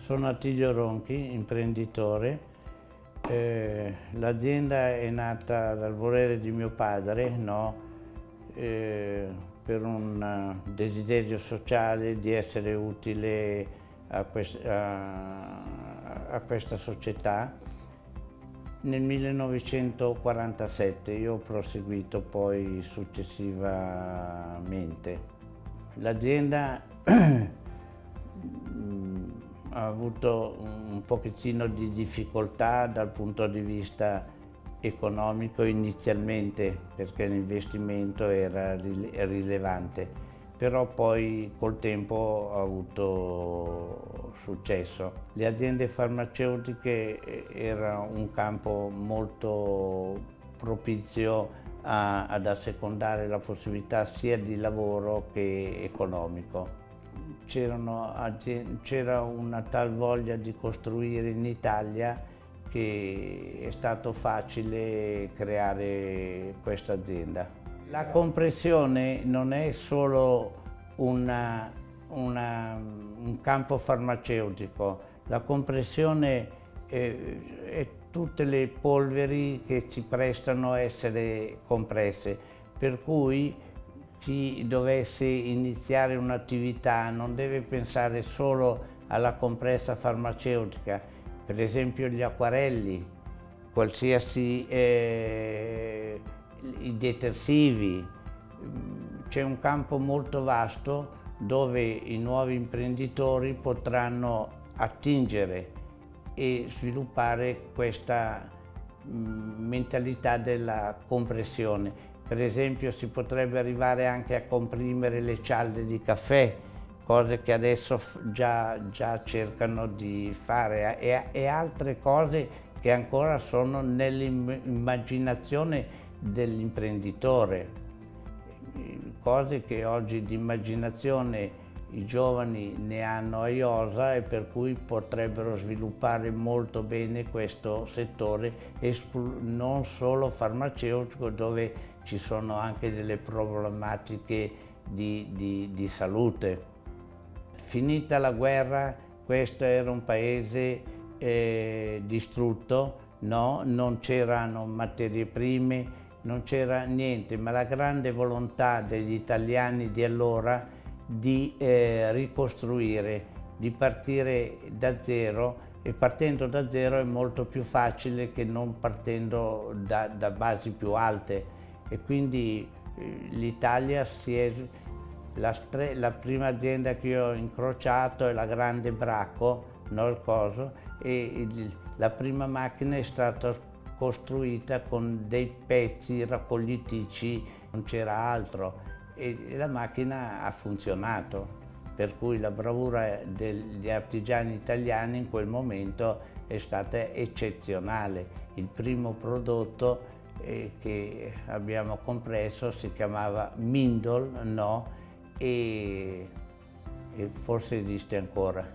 Sono Attilio Ronchi, imprenditore. L'azienda è nata dal volere di mio padre, no? Per un desiderio sociale di essere utile a questa società. Nel 1947 io ho proseguito poi successivamente. L'azienda ha avuto un pochettino di difficoltà dal punto di vista economico inizialmente, perché l'investimento era rilevante, però poi col tempo ha avuto successo. Le aziende farmaceutiche era un campo molto propizio ad assecondare la possibilità sia di lavoro che economico. C'era una tal voglia di costruire in Italia che è stato facile creare questa azienda. La compressione non è solo un campo farmaceutico, la compressione è tutte le polveri che si prestano a essere compresse, per cui chi dovesse iniziare un'attività non deve pensare solo alla compressa farmaceutica, per esempio gli acquarelli, qualsiasi i detersivi. C'è un campo molto vasto dove i nuovi imprenditori potranno attingere e sviluppare questa mentalità della compressione. Per esempio si potrebbe arrivare anche a comprimere le cialde di caffè, cose che adesso già cercano di fare, e altre cose che ancora sono nell'immaginazione dell'imprenditore, cose che oggi di immaginazione i giovani ne hanno a iosa e per cui potrebbero sviluppare molto bene questo settore, non solo farmaceutico, dove ci sono anche delle problematiche di salute. Finita la guerra, questo era un paese distrutto, no? Non c'erano materie prime, non c'era niente, ma la grande volontà degli italiani di allora di ricostruire, di partire da zero, e partendo da zero è molto più facile che non partendo da basi più alte, e quindi l'Italia la prima azienda che io ho incrociato è la Grande Bracco, no, il coso, e la prima macchina è stata costruita con dei pezzi raccoglitici, non c'era altro, e la macchina ha funzionato, per cui la bravura degli artigiani italiani in quel momento è stata eccezionale. Il primo prodotto che abbiamo compresso si chiamava Mindol, no? E forse esiste ancora.